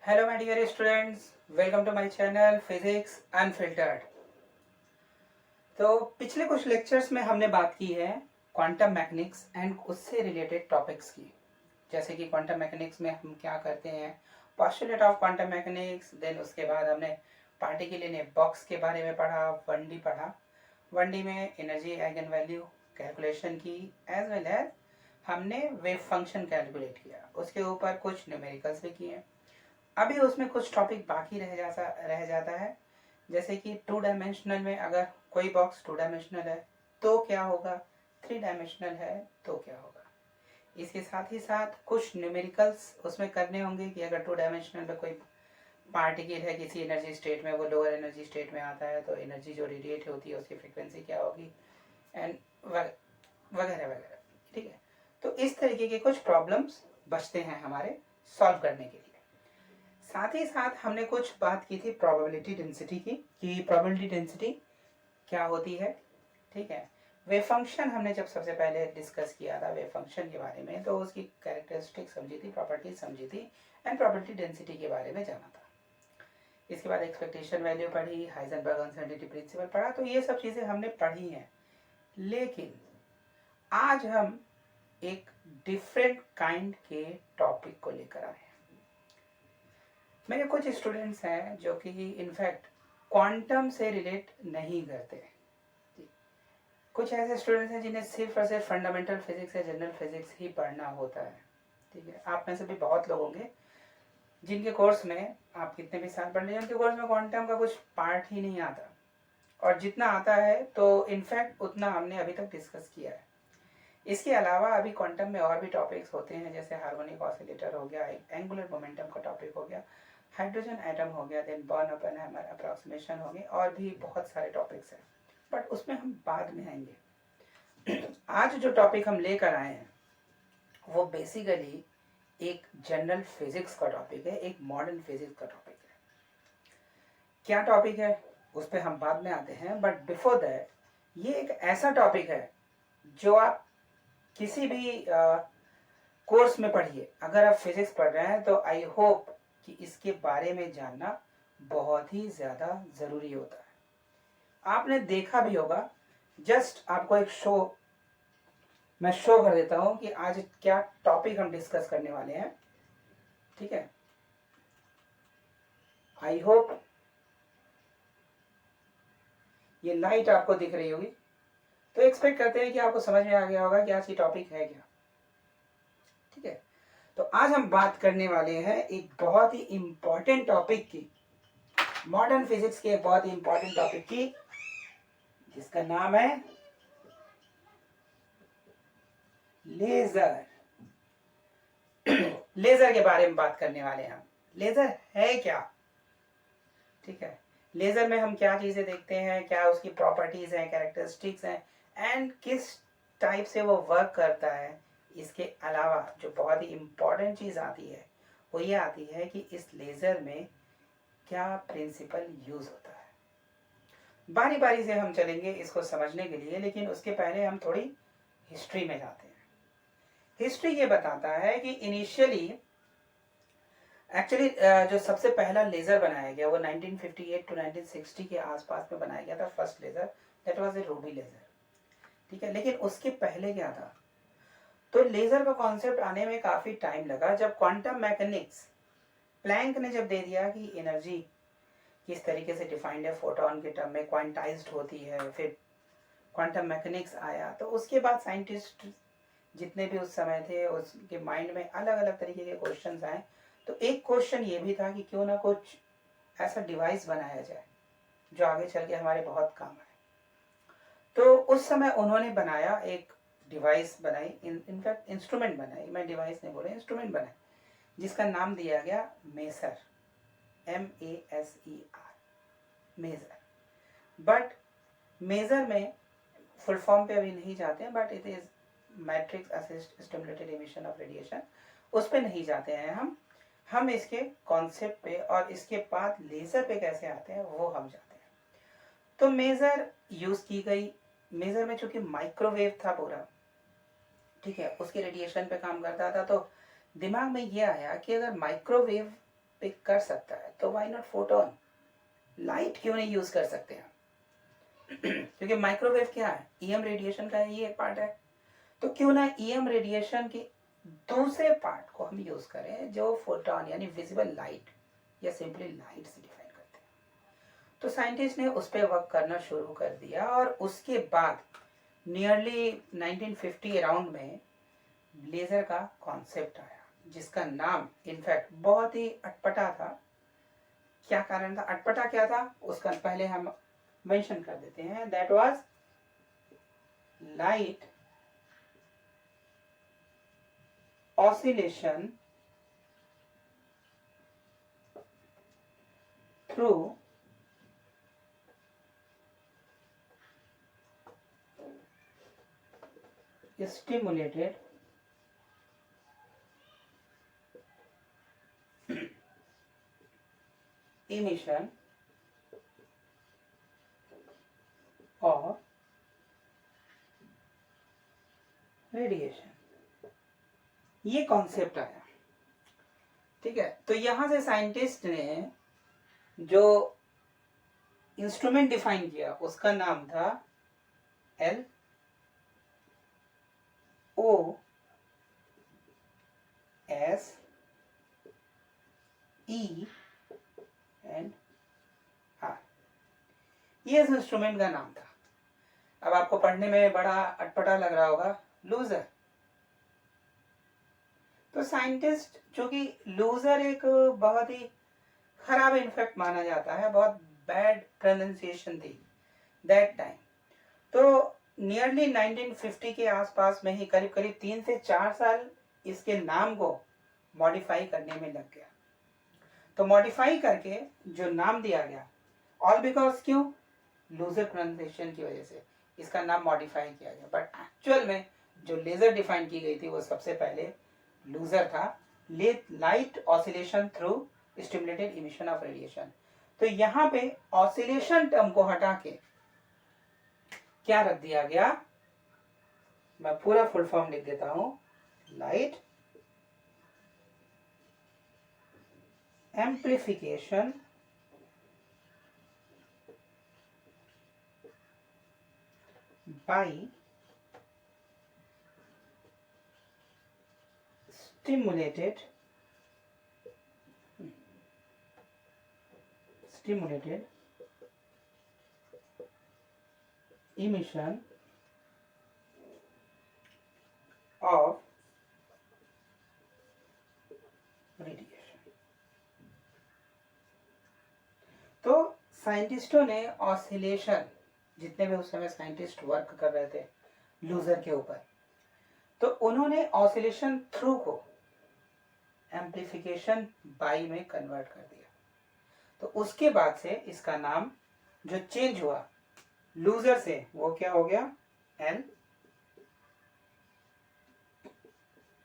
Hello my dear students, welcome to my channel physics unfiltered. तो पिछले कुछ lectures में हमने बात की है क्वांटम मैकेनिक्स एंड उससे रिलेटेड टॉपिक्स की। जैसे कि क्वांटम मैकेनिक्स में हम क्या करते हैं, postulate of quantum mechanics. Then उसके बाद हमने पार्टिकल इन ए बॉक्स के बारे में पढ़ा, 1D पढ़ा। 1D में एनर्जी आइगन वैल्यू कैलकुलेशन की, एज वेल एज हमने वेव फंक्शन कैलकुलेट किया। उसके ऊपर कुछ न्यूमेरिकल्स भी किए। अभी उसमें कुछ टॉपिक बाकी रह जाता है। जैसे कि 2 डायमेंशनल में अगर कोई बॉक्स 2 डायमेंशनल है तो क्या होगा, 3 डायमेंशनल है तो क्या होगा। इसके साथ ही साथ कुछ न्यूमेरिकल्स उसमें करने होंगे कि अगर 2 डायमेंशनल में कोई पार्टिकल है किसी एनर्जी स्टेट में, वो लोअर एनर्जी स्टेट में आता है तो एनर्जी जो रेडिएट होती है उसकी फ्रिक्वेंसी क्या होगी, एंड वगैरह वगैरह। ठीक है, तो इस तरीके के कुछ प्रॉब्लम्स बचते हैं हमारे सॉल्व करने के लिए। साथ ही साथ हमने कुछ बात की थी प्रोबेबिलिटी डेंसिटी की, कि प्रोबेबिलिटी डेंसिटी क्या होती है। ठीक है, वेव फंक्शन हमने जब सबसे पहले डिस्कस किया था वेव फंक्शन के बारे में, तो उसकी कैरेक्टरिस्टिक समझी थी, प्रॉपर्टीज समझी थी, एंड प्रोबेबिलिटी डेंसिटी के बारे में जाना था। इसके बाद एक्सपेक्टेशन वैल्यू पढ़ी, हाइजेनबर्ग अनसर्टेनिटी प्रिंसिपल पढ़ा। तो ये सब चीज़ें हमने पढ़ी हैं, लेकिन आज हम एक डिफरेंट काइंड के टॉपिक को लेकर आए हैं। मेरे कुछ स्टूडेंट्स हैं जो कि इनफैक्ट क्वांटम से रिलेट नहीं करते। कुछ ऐसे स्टूडेंट्स हैं जिन्हें सिर्फ और सिर्फ फंडामेंटल फिजिक्स या जनरल फिजिक्स ही पढ़ना होता है। ठीक है, आप में से भी बहुत लोग होंगे जिनके कोर्स में, आप कितने भी साल पढ़ लीजिए, उनके कोर्स में क्वांटम का कुछ पार्ट ही नहीं आता, और जितना आता है तो इनफैक्ट उतना हमने अभी तक डिस्कस किया है। इसके अलावा अभी क्वांटम में और भी टॉपिक्स होते हैं, जैसे हार्मोनिक ऑसिलेटर हो गया, एंगुलर मोमेंटम का टॉपिक हो गया, हाइड्रोजन एटम हो गया, देन बॉर्न ओपेनहाइमर अप्रॉक्सीमेशन हो गए, और भी बहुत सारे टॉपिक्स हैं, बट उसमें हम बाद में आएंगे। आज जो टॉपिक हम लेकर आए हैं वो बेसिकली एक जनरल फिजिक्स का टॉपिक है, एक मॉडर्न फिजिक्स का टॉपिक है। क्या टॉपिक है उस पर हम बाद में आते हैं, बट बिफोर दैट ये एक ऐसा टॉपिक है जो आप किसी भी कोर्स में पढ़िए। अगर आप फिजिक्स पढ़ रहे हैं तो आई होप कि इसके बारे में जानना बहुत ही ज़्यादा ज़रूरी होता है। आपने देखा भी होगा, जस्ट आपको एक मैं शो कर देता हूं कि आज क्या टॉपिक हम डिस्कस करने वाले हैं। ठीक है, आई होप ये लाइट आपको दिख रही होगी, तो एक्सपेक्ट करते हैं कि आपको समझ में आ गया होगा कि आज की टॉपिक है क्या। ठीक है, तो आज हम बात करने वाले हैं एक बहुत ही इंपॉर्टेंट टॉपिक की, मॉडर्न फिजिक्स के बहुत ही इंपॉर्टेंट टॉपिक की, जिसका नाम है लेजर। लेजर के बारे में बात करने वाले हैं हम। लेजर है क्या? ठीक है, लेजर में हम क्या चीजें देखते हैं, क्या उसकी प्रॉपर्टीज हैं, कैरेक्टरिस्टिक्स हैं, एंड किस टाइप से वो वर्क करता है। इसके अलावा जो बहुत ही इंपॉर्टेंट चीज आती है वो ये आती है कि इस लेजर में क्या प्रिंसिपल यूज होता है। बारी बारी से हम चलेंगे इसको समझने के लिए, लेकिन उसके पहले हम थोड़ी हिस्ट्री में जाते हैं। हिस्ट्री ये बताता है कि इनिशियली एक्चुअली जो सबसे पहला लेजर बनाया गया वो 1958 टू 1960 के आसपास में बनाया गया था, first laser, that was a ruby laser. ठीक है, लेकिन उसके पहले क्या था, तो लेजर का कॉन्सेप्ट आने में काफी टाइम लगा। जब क्वांटम मैकेनिक्स, प्लैंक ने जब दे दिया कि एनर्जी किस तरीके से डिफाइंड है, फोटोन के टर्म में क्वांटाइज्ड होती है, फिर क्वांटम मैकेनिक्स आया, तो उसके बाद साइंटिस्ट जितने भी उस समय थे उसके माइंड में अलग अलग तरीके के क्वेश्चंस आए। तो एक क्वेश्चन ये भी था कि क्यों ना कुछ ऐसा डिवाइस बनाया जाए जो आगे चल के हमारे बहुत काम आए। तो उस समय उन्होंने बनाया, एक डिवाइस बनाई, इनफैक्ट इंस्ट्रूमेंट बनाई, मैं डिवाइस नहीं बोले, इंस्ट्रूमेंट बनाई, जिसका नाम दिया गया maser, MESER, maser. But maser में फुल फॉर्म पे अभी नहीं जाते हैं, but it is matrix assist stimulated emission of radiation, उस पे नहीं जाते हैं हम इसके कॉन्सेप्ट पे और इसके बाद लेजर पे कैसे आते हैं वो हम जाते हैं। तो मेजर यूज की गई, मेजर में चूंकि माइक्रोवेव था पूरा, ठीक है, उसके रेडिएशन पे काम करता था, तो दिमाग में ये आया कि अगर माइक्रोवेव पिक कर सकता है, तो व्हाई नॉट फोटोन, लाइट क्यों नहीं यूज कर सकते हैं? क्योंकि माइक्रोवेव क्या है, ईएम रेडिएशन का ही एक पार्ट है। तो क्यों ना ईएम रेडिएशन के दूसरे पार्ट को हम यूज करें जो फोटोन यानी विजिबल लाइट या सिंपली लाइट से डिफाइन करते हैं। तो साइंटिस्ट ने उस पर वर्क करना शुरू कर दिया और उसके बाद नियरली 1950 अराउंड में लेजर का कॉन्सेप्ट आया, जिसका नाम इनफैक्ट बहुत ही अटपटा था। क्या कारण था, अटपटा क्या था, उसका पहले हम मेंशन कर देते हैं। That was light oscillation through stimulated emission or radiation, ये कॉन्सेप्ट आया। ठीक है, तो यहां से साइंटिस्ट ने जो इंस्ट्रूमेंट डिफाइन किया उसका नाम था L O S E and R, ये इस इंस्ट्रूमेंट का नाम था। अब आपको पढ़ने में बड़ा अटपटा लग रहा होगा, लूजर। तो साइंटिस्ट, चूंकि लूजर एक बहुत ही खराब इनफेक्ट माना जाता है, बहुत बैड प्रोनाउंसिएशन थी दैट टाइम, तो नियरली 1950 के आसपास में ही करीब करीब 3 से 4 साल इसके नाम को मॉडिफाई करने में लग गया। तो मॉडिफाई करके जो नाम दिया गया, ऑल बिकॉज क्यों, लूजर प्रोनाउंसिएशन की वजह से इसका नाम मॉडिफाई किया गया। बट एक्चुअल में जो लेजर डिफाइन की गई थी वो सबसे पहले लूजर था, light oscillation through stimulated emission of radiation. तो यहाँ पे ऑसिलेशन टर्म को हटा के क्या रख दिया गया, मैं पूरा फुल फॉर्म लिख देता हूं, light amplification by stimulated emission of radiation। तो साइंटिस्टों ने ऑसिलेशन, जितने भी उस समय साइंटिस्ट वर्क कर रहे थे लूजर के ऊपर, तो उन्होंने ऑसिलेशन थ्रू को एम्प्लीफिकेशन बाई में कन्वर्ट कर दिया। तो उसके बाद से इसका नाम जो चेंज हुआ लूजर से, वो क्या हो गया, L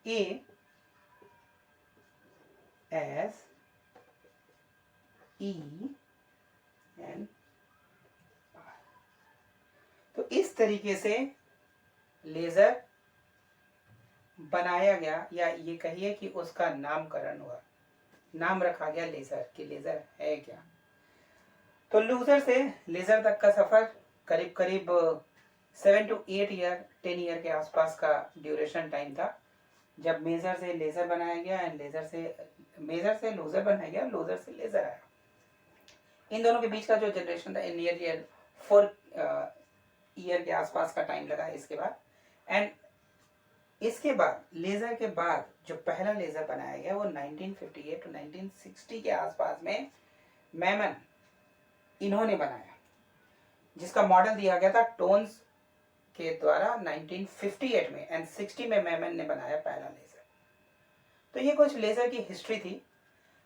A S E and R. तो इस तरीके से लेजर बनाया गया, या ये कहिए कि उसका नामकरण हुआ, नाम रखा गया लेजर, कि लेजर है क्या। तो लूजर से लेजर तक का सफर करीब करीब 7 to 8 ईयर, 10 ईयर के आसपास का ड्यूरेशन टाइम था, जब मेजर से लेजर बनाया गया एंड मेजर से लूजर बनाया गया, लूजर से लेजर आया। इन दोनों के बीच का जो जनरेशन था नियर 4 ईयर के आसपास का टाइम लगा इसके बाद। एंड इसके बाद लेजर के बाद जो पहला लेजर बनाया गया वो 1958 to 1960 के आसपास में मैमन इन्होंने बनाया, जिसका मॉडल दिया गया था टोन्स के द्वारा 1958 में, एंड 60 में मैमन ने बनाया पहला लेजर। तो ये कुछ लेजर की हिस्ट्री थी।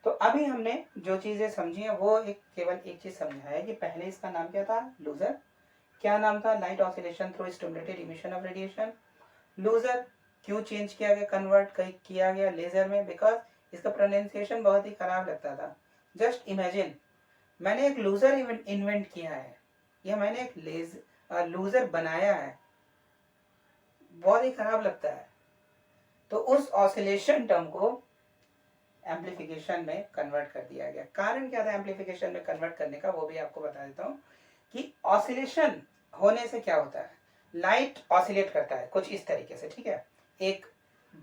तो अभी हमने जो चीजें समझी है वो केवल एक चीज समझा है कि पहले इसका नाम क्या था, लूजर। क्या नाम था, light oscillation through stimulated emission of radiation. Loser क्यों चेंज किया गया, कन्वर्ट किया गया लेजर में, बिकॉज इसका प्रोनाउंसिएशन बहुत ही खराब लगता था। जस्ट इमेजिन, मैंने एक लूजर इन्वेंट किया है, या मैंने एक लूजर बनाया है, बहुत ही खराब लगता है। तो उस ऑसिलेशन टर्म को एम्पलीफिकेशन में कन्वर्ट कर दिया गया। कारण क्या था एम्पलीफिकेशन में कन्वर्ट करने का, वो भी आपको बता देता हूँ कि ऑसिलेशन होने से क्या होता है, लाइट ऑसिलेट करता है कुछ इस तरीके से, ठीक है। एक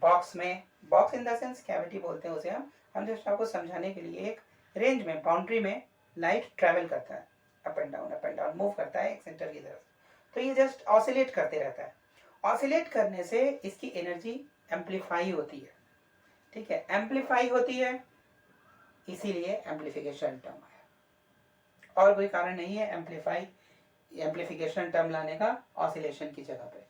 बॉक्स में, box in the sense cavity बोलते हैं उसे हम जस्ट आपको समझाने के लिए, एक रेंज में, बाउंड्री में लाइट ट्रेवल करता है, अप एंड डाउन मूव करता है एक सेंटर की तरफ। तो ये जस्ट ऑसिलेट करते रहता है। ऑसिलेट करने से इसकी एनर्जी एम्पलीफाई होती है, ठीक है, एम्पलीफाई होती है, इसीलिए एम्पलीफिकेशन टर्म आया। और कोई कारण नहीं है एम्पलीफाई, एम्पलीफिकेशन टर्म लाने का ऑसिलेशन की जगह पे,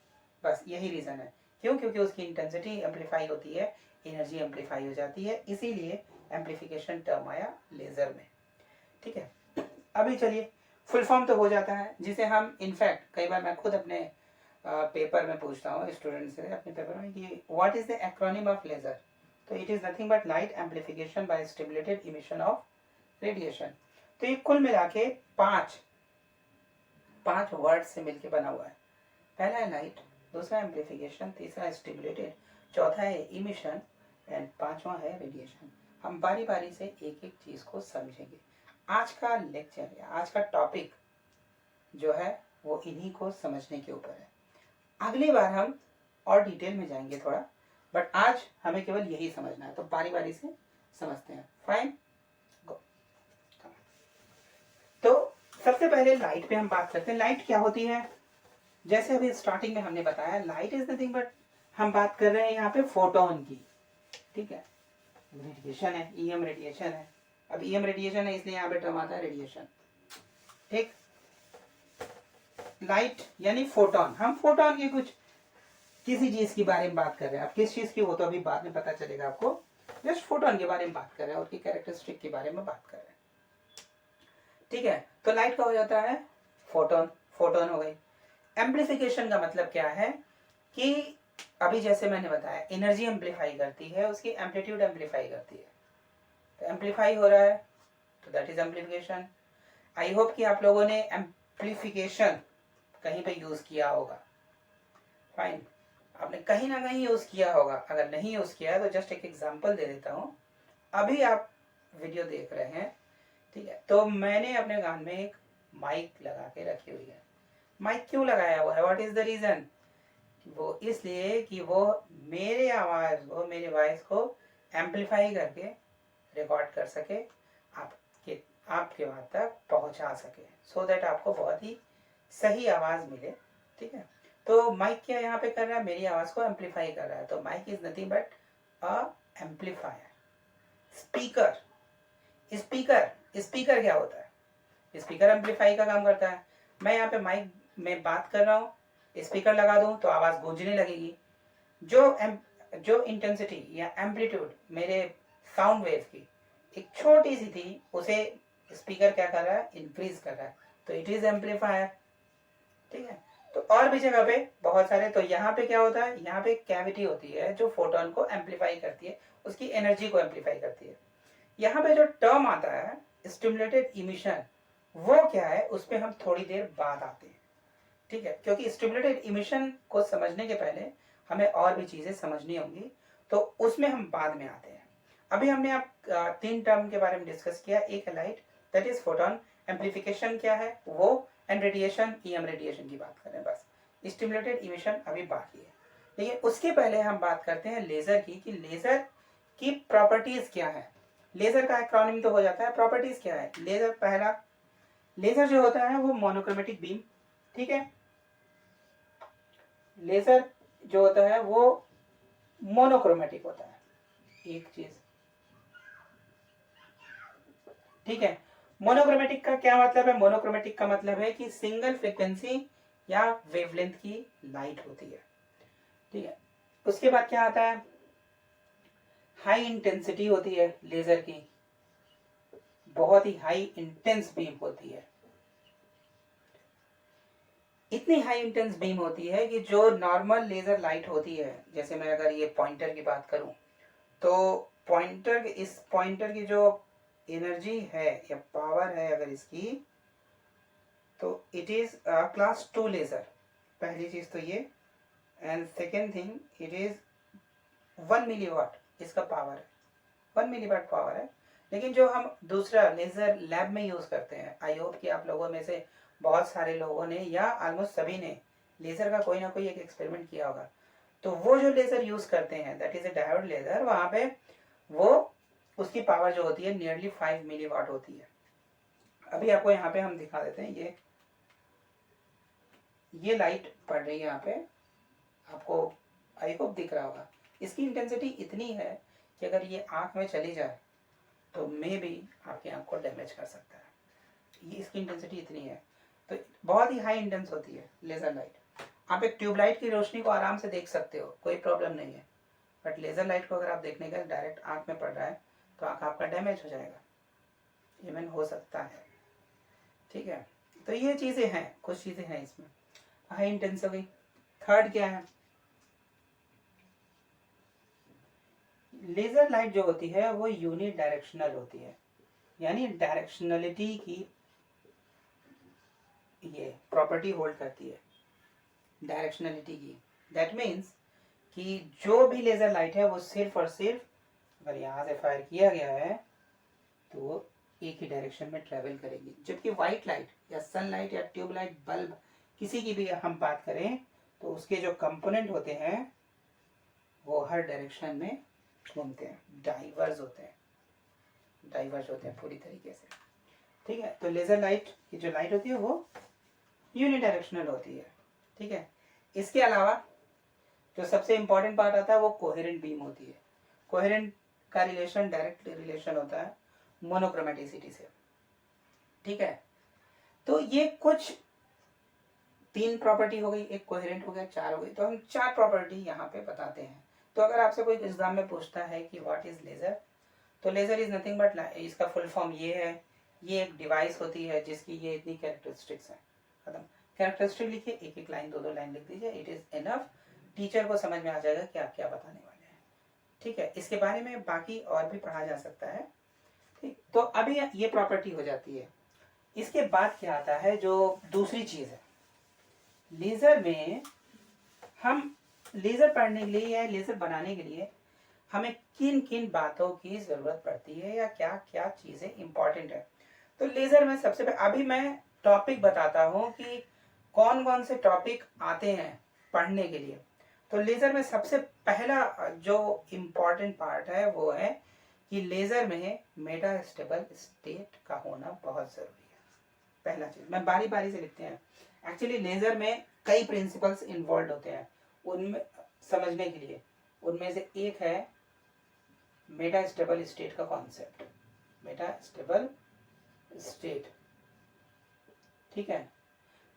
बस यही रीजन है। क्यों? क्योंकि उसकी इंटेंसिटी एम्पलीफाई होती है, एनर्जी एम्पलीफाई हो जाती है, इसीलिए एम्पलीफिकेशन टर्म आया लेजर में, ठीक है। अभी चलिए फुल फॉर्म तो हो जाता है, जिसे हम इनफैक्ट कई बार मैं खुद अपने पेपर में पूछता हूँ स्टूडेंट से अपने पेपर में कि what is the acronym of laser, तो it is nothing but light amplification by stimulated emission of radiation. तो ये कुल मिला के पांच वर्ड से मिलकर बना हुआ है। पहला है लाइट, दूसरा एम्पलीफिकेशन, तीसरा है स्टिमुलेटेड, चौथा है इमिशन एंड पांचवा है रेडिएशन। हम बारी बारी से एक एक चीज को समझेंगे। आज का लेक्चर या आज का टॉपिक जो है वो इन्हीं को समझने के ऊपर है। अगली बार हम और डिटेल में जाएंगे थोड़ा, बट आज हमें केवल यही समझना है, तो बारी बारी से समझते हैं। फाइन, गो। तो सबसे पहले लाइट पे हम बात करते हैं। लाइट क्या होती है? जैसे अभी स्टार्टिंग में हमने बताया, लाइट इज नथिंग बट, हम बात कर रहे हैं यहाँ पे फोटोन की, ठीक है। रेडिएशन है, ईएम रेडिएशन है। अब ईएम रेडिएशन है इसलिए यहाँ पे टर्म आता है रेडिएशन, ठीक। लाइट यानी फोटोन, हम फोटोन के कुछ किसी चीज के बारे में बात कर रहे हैं। अब किस चीज की वो तो अभी बाद में पता चलेगा आपको, जस्ट फोटोन के बारे में बात कर रहे हैं, उसकी कैरेक्टरिस्टिक के बारे में बात कर रहे हैं, ठीक है। तो लाइट का हो जाता है फोटोन, फोटोन हो गई। एम्पलीफिकेशन का मतलब क्या है कि अभी जैसे मैंने बताया एनर्जी एम्पलीफाई करती है, उसकी एम्पलीट्यूड एम्पलीफाई करती है, तो एम्पलीफाई हो रहा है तो that is amplification. I hope कि आप लोगों ने एम्पलीफिकेशन कहीं पे यूज किया होगा, फाइन, आपने कहीं ना कहीं यूज किया होगा। अगर नहीं यूज किया है तो जस्ट एक एग्जांपल दे देता हूँ। अभी आप वीडियो देख रहे हैं, ठीक है, तो मैंने अपने कान में एक माइक लगा के रखी हुई है। माइक क्यों लगाया हुआ है, व्हाट इज द रीजन? वो इसलिए कि वो मेरे आवाज को, मेरे वॉइस को एम्पलीफाई करके रिकॉर्ड कर सके, आपके वहां तक पहुंचा सके, सो दैट आपको बहुत ही सही आवाज मिले, ठीक है। तो माइक क्या यहाँ पे कर रहा है, मेरी आवाज को एम्पलीफाई कर रहा है। तो mike is nothing but a amplifier. Speaker, speaker क्या होता है? स्पीकर एम्पलीफाई का काम करता है। मैं यहाँ पे माइक में बात कर रहा हूँ, स्पीकर लगा दूं तो आवाज गूंजने लगेगी। जो इंटेंसिटी या एम्पलीट्यूड मेरे साउंड वेव की एक छोटी सी थी, उसे स्पीकर क्या कर रहा है, इंक्रीज कर रहा है, तो इट इज एम्पलीफायर, ठीक है। तो और भी जगह पे बहुत सारे, तो यहाँ पे क्या होता है, यहाँ पे कैविटी होती है जो फोटोन को एम्पलीफाई करती है, उसकी एनर्जी को एम्पलीफाई करती है। यहाँ पे जो टर्म आता है स्टिमुलेटेड इमिशन, वो क्या है उस पर हम थोड़ी देर बाद आते हैं, ठीक है, क्योंकि स्टिमुलेटेड इमिशन को समझने के पहले हमें और भी चीजें समझनी होंगी, तो उसमें हम बाद में आते हैं। अभी हमने आप तीन टर्म के बारे में डिस्कस किया। एक है light, that is photon, amplification क्या है वो, एंड रेडिएशन, ईएम रेडिएशन की बात करें बस। स्टिमुलेटेड इमिशन अभी बाकी है, लेकिन उसके पहले हम बात करते हैं लेजर की, कि लेजर की प्रॉपर्टीज क्या है। लेजर का एक्रोनिम तो हो जाता है, प्रॉपर्टीज क्या है। लेजर, पहला लेजर जो होता है वो मोनोक्रोमेटिक बीम, ठीक है। लेजर जो होता है वो मोनोक्रोमेटिक होता है, एक चीज, ठीक है। मोनोक्रोमेटिक का क्या मतलब है? मोनोक्रोमेटिक का मतलब है कि सिंगल फ्रीक्वेंसी या वेवलेंथ की लाइट होती है, ठीक है। उसके बाद क्या आता है, हाई इंटेंसिटी होती है लेजर की, बहुत ही हाई इंटेंस बीम होती है। इतनी हाई इंटेंस बीम होती है कि जो नॉर्मल लेजर लाइट होती है, जैसे मैं अगर ये पॉइंटर की बात करूं, तो इस पॉइंटर की जो एनर्जी है या पावर है अगर इसकी, तो इट इज क्लास 2 लेजर, पहली चीज तो ये। And second thing, it is 1 milliwatt इसका पावर है, 1 मिलीवाट पावर है। लेकिन जो हम दूसरा लेज़र लैब में यूज़ करते हैं, आई होप कि आप लोगों में से बहुत सारे लोगों ने या ऑलमोस्ट सभी ने लेज़र का कोई ना कोई एक एक्सपेरिमेंट किया होगा। तो वो जो लेज़र यूज़ करते हैं that is a diode laser, वहाँ पे वो उसकी पावर जो होती है नियरली 5 मिलीवाट होती है। अभी आपको यहाँ पे हम दिखा देते हैं, ये लाइट पड़ रही है यहाँ पे, आपको आई होप दिख रहा होगा। इसकी इंटेंसिटी इतनी है कि अगर ये आँख में चली जाए तो मे भी आपकी आँख को डैमेज कर सकता है। ये इसकी इंटेंसिटी इतनी है, तो बहुत ही हाई इंटेंस होती है लेज़र लाइट। आप एक ट्यूबलाइट की रोशनी को आराम से देख सकते हो, कोई प्रॉब्लम नहीं है, बट लेज़र लाइट को अगर आप देखने का डायरेक्ट आँख में पड़ रहा है तो आँख आपका डैमेज हो जाएगा, इवन हो सकता है। ठीक है, तो ये चीज़ें हैं, कुछ चीज़ें हैं इसमें। हाई इंटेंस हो गई। थर्ड क्या है, लेज़र लाइट जो होती है वो यूनि डायरेक्शनल होती है, यानी डायरेक्शनलिटी की ये प्रॉपर्टी होल्ड करती है, डायरेक्शनलिटी की। दैट मीन्स कि जो भी लेज़र लाइट है वो सिर्फ और सिर्फ अगर यहाँ से फायर किया गया है तो वो एक ही डायरेक्शन में ट्रेवल करेगी। जबकि वाइट लाइट या सनलाइट या ट्यूबलाइट बल्ब किसी की भी हम बात करें तो उसके जो कंपोनेंट होते हैं वो हर डायरेक्शन में घूमते हैं, डाइवर्ज होते हैं पूरी तरीके से। ठीक है, तो लेज़र लाइट की जो लाइट होती है वो यूनिडायरेक्शनल होती है। ठीक है, इसके अलावा जो सबसे इंपॉर्टेंट पार्ट आता है वो कोहेरेंट बीम होती है। कोहेरेंट का रिलेशन डायरेक्ट रिलेशन होता है मोनोक्रोमेटिसिटी से। ठीक है, तो ये कुछ 3 प्रॉपर्टी हो गई, एक कोहेरेंट हो गया, 4 हो गई, तो हम 4 प्रॉपर्टी यहाँ पे बताते हैं। तो अगर आपसे कोई एग्जाम में पूछता है कि व्हाट इज लेज़र, तो लेज़र इज नथिंग बट, इसका फुल फॉर्म ये है, ये एक डिवाइस होती है जिसकी ये इतनी कैरेक्टरिस्टिक्स है। खत्म, कैरेक्टरिस्टिक लिखिए, एक एक लाइन 2-2 लाइन लिख दीजिए, इट इज इनफ, टीचर को समझ में आ जाएगा कि आप क्या बताने वाले हैं। ठीक है, इसके बारे में बाकी और भी पढ़ा जा सकता है। ठीक, तो अभी ये प्रॉपर्टी हो जाती है। इसके बाद क्या आता है, जो दूसरी चीज है लेजर में, हम लेजर पढ़ने के लिए या लेजर बनाने के लिए हमें किन किन बातों की जरूरत पड़ती है या क्या क्या चीजें इंपॉर्टेंट है। तो लेजर में सबसे पहले अभी मैं टॉपिक बताता हूँ कि कौन कौन से टॉपिक आते हैं पढ़ने के लिए। तो लेजर में सबसे पहला जो इम्पोर्टेंट पार्ट है वो है कि लेजर में मेटास्टेबल स्टेट का होना बहुत जरूरी है। पहला चीज, मैं बारी बारी से लिखते हैं। एक्चुअली लेजर में कई प्रिंसिपल्स इन्वॉल्व होते हैं, उनमें समझने के लिए उनमें से एक है मेटास्टेबल स्टेट का कॉन्सेप्ट। मेटास्टेबल स्टेट, ठीक है,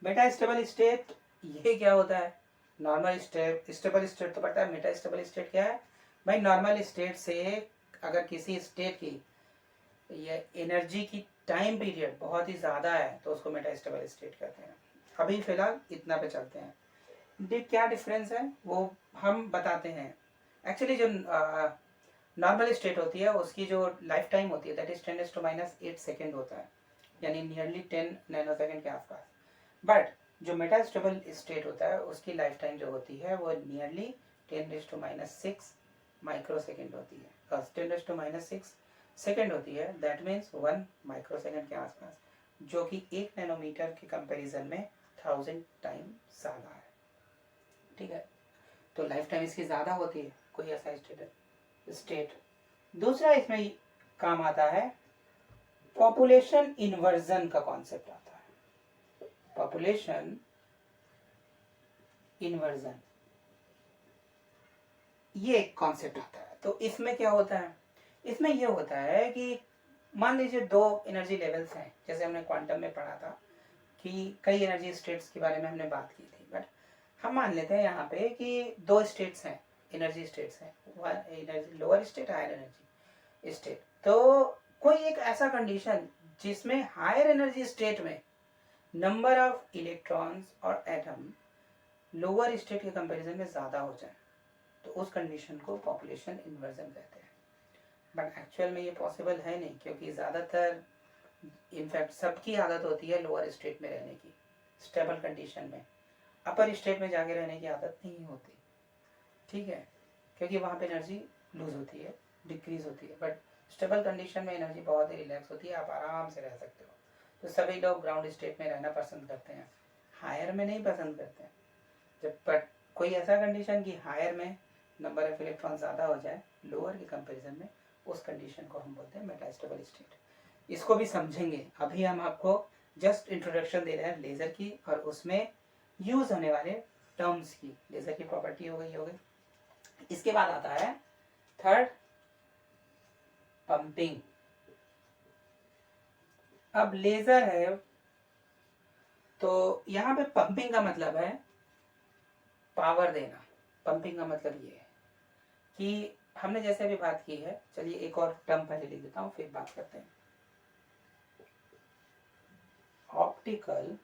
मेटास्टेबल स्टेट ये क्या होता है? नॉर्मल स्टेबल स्टेट तो पता है, मेटास्टेबल स्टेट क्या है भाई? नॉर्मल स्टेट से अगर किसी स्टेट की ये एनर्जी की टाइम पीरियड बहुत ही ज़्यादा है तो उसको मेटास्टेबल स्टेट कहते हैं। अभी फिलहाल इतना पे चलते हैं। क्या डिफरेंस है वो हम बताते हैं। एक्चुअली जो नॉर्मल स्टेट होती है उसकी जो लाइफ टाइम होती है दैट इज 10⁻⁸ सेकेंड होता है, यानी नियरली 10 नैनोसेकेंड के आसपास। बट जो मेटास्टेबल स्टेट होता है उसकी लाइफ टाइम जो होती है वो नियरली 10⁻⁶ माइक्रो सेकेंड होती है, 10⁻⁶ सेकेंड होती है। दैट मीन्स 1 माइक्रो सेकेंड के आसपास, जो कि 1 नैनोमीटर के कंपैरिजन में 1000 टाइम ज़्यादा है। ठीक है, तो लाइफ टाइम इसकी ज़्यादा होती है, कोई ऐसा स्टेट। दूसरा इसमें काम आता है पॉपुलेशन इन्वर्जन का कॉन्सेप्ट आता है। पॉपुलेशन इन्वर्जन ये एक कॉन्सेप्ट आता है। तो इसमें क्या होता है? इसमें ये होता है कि मान लीजिए 2 एनर्जी लेवल्स हैं, जैसे हमने क्वांटम में पढ़ा था कि कई एनर्जी स्टेट्स के बारे में हमने बात की थी। बट हम मान लेते हैं यहाँ पे कि 2 स्टेट्स हैं, एनर्जी स्टेट्स हैं, energy lower state, higher energy state. तो कोई एक ऐसा कंडीशन जिसमें हायर एनर्जी स्टेट में नंबर ऑफ इलेक्ट्रॉन्स और एटम लोअर स्टेट के कंपैरिजन में ज़्यादा हो जाए तो उस कंडीशन को पॉपुलेशन इन्वर्जन कहते हैं। बट एक्चुअल में ये पॉसिबल है नहीं, क्योंकि ज़्यादातर इनफैक्ट सबकी आदत होती है लोअर स्टेट में रहने की, स्टेबल कंडीशन में। अपर स्टेट में जाके रहने की आदत नहीं होती। ठीक है, क्योंकि वहाँ पे एनर्जी लूज होती है, डिक्रीज होती है, बट स्टेबल कंडीशन में एनर्जी बहुत ही रिलैक्स होती है, आप आराम से रह सकते हो। तो सभी लोग ग्राउंड स्टेट में रहना पसंद करते हैं, हायर में नहीं पसंद करते हैं। जब पर कोई ऐसा कंडीशन कि हायर में नंबर ऑफ इलेक्ट्रॉन ज़्यादा हो जाए लोअर के कंपैरिजन में, उस कंडीशन को हम बोलते हैं मेटास्टेबल स्टेट। इसको भी समझेंगे। अभी हम आपको जस्ट इंट्रोडक्शन दे रहे हैं लेज़र की और उसमें यूज होने वाले टर्म्स की। लेज़र की प्रॉपर्टी हो गई। इसके बाद आता है थर्ड, पंपिंग। अब लेजर है तो यहाँ पे पंपिंग का मतलब है पावर देना। पंपिंग का मतलब ये है कि हमने जैसे अभी बात की है, चलिए एक और टर्म पहले लिख देता हूँ फिर बात करते हैं। ऑप्टिकल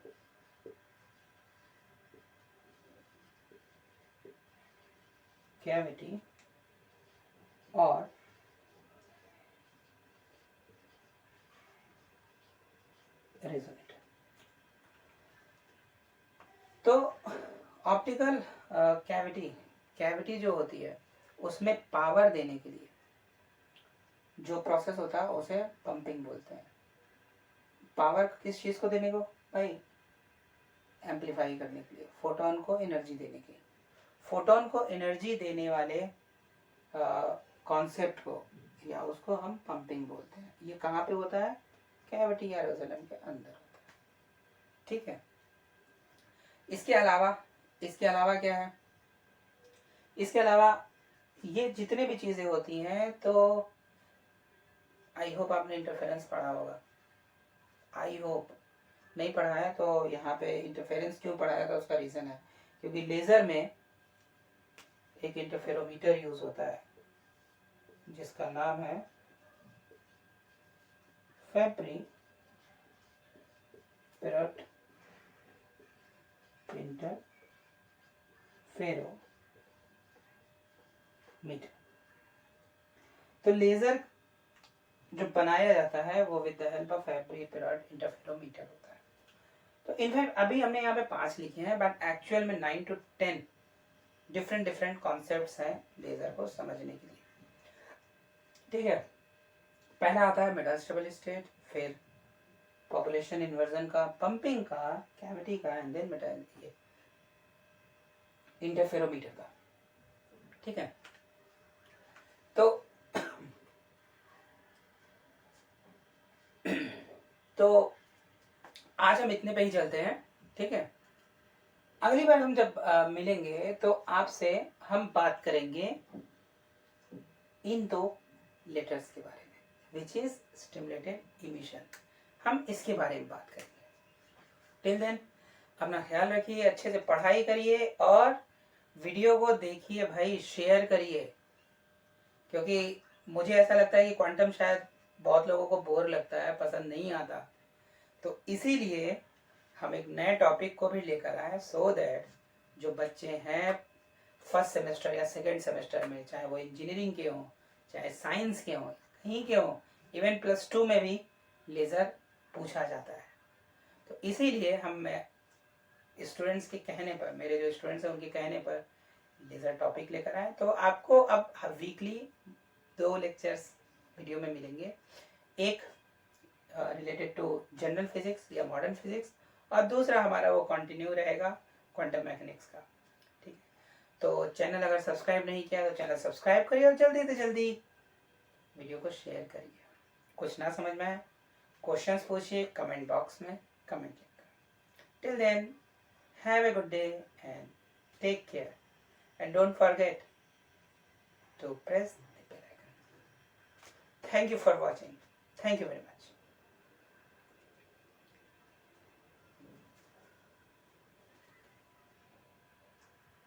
कैविटी और रेजोनेटर। तो ऑप्टिकल कैविटी जो होती है उसमें पावर देने के लिए जो प्रोसेस होता है उसे पंपिंग बोलते हैं। पावर किस चीज को देने को भाई? एम्पलीफाई करने के लिए, फोटोन को एनर्जी देने के लिए। फोटोन को एनर्जी देने वाले कॉन्सेप्ट को या उसको हम पंपिंग बोलते हैं। ये कहाँ पे होता है? कैविटी या रेजोनेटर के अंदर होता है। ठीक है। इसके अलावा क्या है? इसके अलावा ये जितने भी चीजें होती हैं, तो आई होप आपने इंटरफेरेंस पढ़ा होगा। आई होप नहीं पढ़ा है तो यहाँ पे इंटरफेरेंस क्यों पढ़ाया था उसका रीजन है क्योंकि लेजर में एक इंटरफेरोमीटर यूज होता है जिसका नाम है फेब्री पेरट इंटरफेरोमीटर। तो लेजर जो बनाया जाता है वो with the help of फेब्री parrot interferometer होता है। तो इनफैक्ट अभी हमने यहाँ पे 5 लिखे हैं, बट एक्चुअल में 9 to 10 डिफरेंट कॉन्सेप्ट्स हैं लेजर को समझने के लिए। ठीक है। पहला आता है मेटास्टेबल स्टेट, फिर पॉपुलेशन इन्वर्जन का, पंपिंग का, कैविटी का, एंड देन इंटरफेरोमीटर का। ठीक है। तो आज हम इतने पे ही चलते हैं। ठीक है। अगली बार हम जब मिलेंगे तो आपसे हम बात करेंगे इन 2 लेटर्स के बारे में, विच इज स्टिमुलेटेड इमिशन। हम इसके बारे में बात करेंगे। टिल देन अपना ख्याल रखिए, अच्छे से पढ़ाई करिए और वीडियो को देखिए भाई, शेयर करिए, क्योंकि मुझे ऐसा लगता है कि क्वांटम शायद बहुत लोगों को बोर लगता है, पसंद नहीं आता। तो इसीलिए हम एक नए टॉपिक को भी लेकर आए सो दैट जो बच्चे हैं फर्स्ट सेमेस्टर या सेकेंड सेमेस्टर में, चाहे वो इंजीनियरिंग के हों, चाहे साइंस के हों, कहीं के हों, इवन +2 में भी लेज़र पूछा जाता है। तो इसीलिए हम स्टूडेंट्स के कहने पर, मेरे जो स्टूडेंट्स हैं उनके कहने पर लेज़र टॉपिक लेकर आए। तो आपको अब वीकली 2 लेक्चर्स वीडियो में मिलेंगे, एक रिलेटेड टू जनरल फिजिक्स या मॉडर्न फिजिक्स और दूसरा हमारा वो कंटिन्यू रहेगा क्वांटम मैकेनिक्स का। ठीक है। तो चैनल अगर सब्सक्राइब नहीं किया तो चैनल सब्सक्राइब करिए और जल्दी से जल्दी वीडियो को शेयर करिए। कुछ ना समझ में आए क्वेश्चंस पूछिए कमेंट बॉक्स में, कमेंट लिखकर। Till then have a good day and take care and don't forget to press the bell icon. Thank you for watching. Thank you very much.